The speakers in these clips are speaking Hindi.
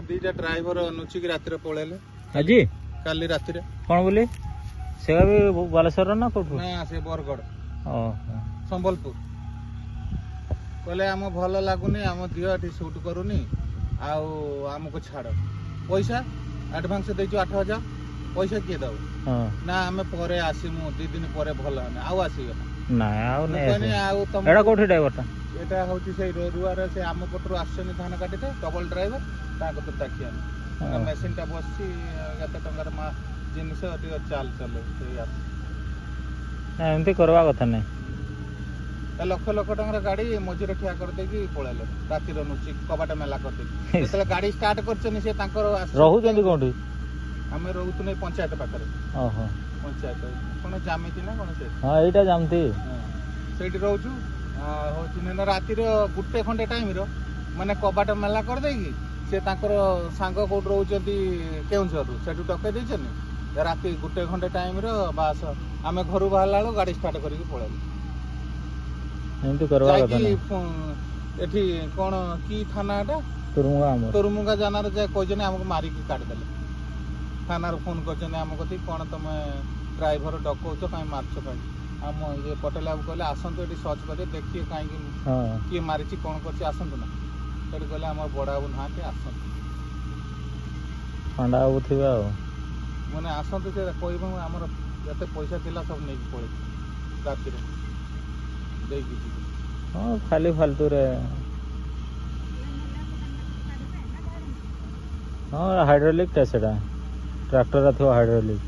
दीटा ड्राइवर नुचिक रातिर पळेले आज काली रातिर कौन बोले से भी बालेश्वर ना कौट ना से बरगड़ ओहो संबलपुर कहले आम भल लगुनि आम दिह एठी शूट करूनी आमको छाड़ पैसा एडवांस देचु 8000 पैसा किए दब हाँ ना आम पर आसमु 2 दिन पर भल आउ आसीगला ना आउ कहनी आउ तुम एड़ा कोठी ड्राइवर टा एटा होची से रुआर से आम पटरु आसनी धान काटिते डबल ड्राइवर ताको तो ताकिया मशीन टा बसची गते टंगर मा जिनिस टिक चाल चले से एमती करवा कथा नहीं लक्ष लक्ष टंगर गाड़ी मझे ठिया कर देकी पळेले रातिर नुची कबाट मेला कर देकी जेतले गाड़ी स्टार्ट करछनी से तांकर रहू जंदी कोठी हमें रहूत नै पंचायत पाखरे ओहो पंचायत कोन जामिति ना कोन से हां एटा जामती सेठी रहउछु होची ने रातिर गुटे खंडे टाइम रो माने कबाट मेला कर देकी से तांकर सांग कोट रहउचंती केउंझर सेठु टके देछनी राति गुटे खंडे टाइम रो बास आमे घरु बाहला लो गाड़ी स्टार्ट करिके पळेले एमती करवा कथा नहीं एठी कोन की थाना एटा तुरमुगा जानार जे कहजने हमको मारी के काट देले थाना रो फोन करजने हमको कथि कोन तमे ड्राइवर डकौछ काई मारछ काई हम ये पटेल बाबू कहले आसंतु एठी सर्च करे देखिए काई हां की मारिछि कोन करछि आसंतु ना सेठी कहले हमर बडा बाबू नाते आसंतु फंडा बाबू थिबा माने आसंतु से कहबो हमर जते पैसा दिला सब नै पळे राति रे देखि हाँ खाली फालतू रे हाँ हाइड्रोलिक टा सेटा ट्रैक्टर रा थियो हाइड्रोलिक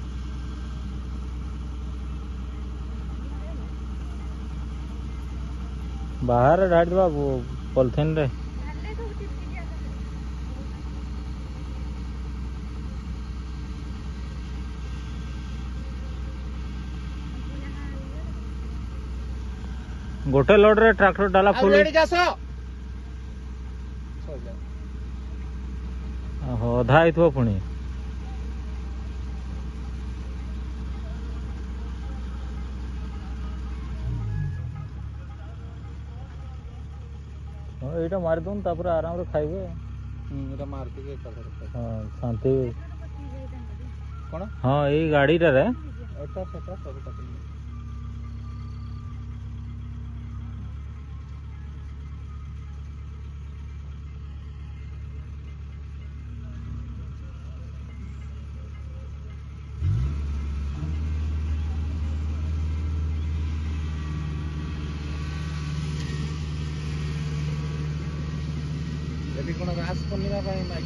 बाहर ढाड़ दबा पॉलिथीन रे गोटे लोड रे ट्रैक्टर डाला फुल अधा आइथो पुणी एटा मार दून तापर आराम रे खाइबे एटा मार के हां शांति कोन हां ए गाड़ी रे एटा सेटा सब कटली कोन रास पूर्णिमा माइक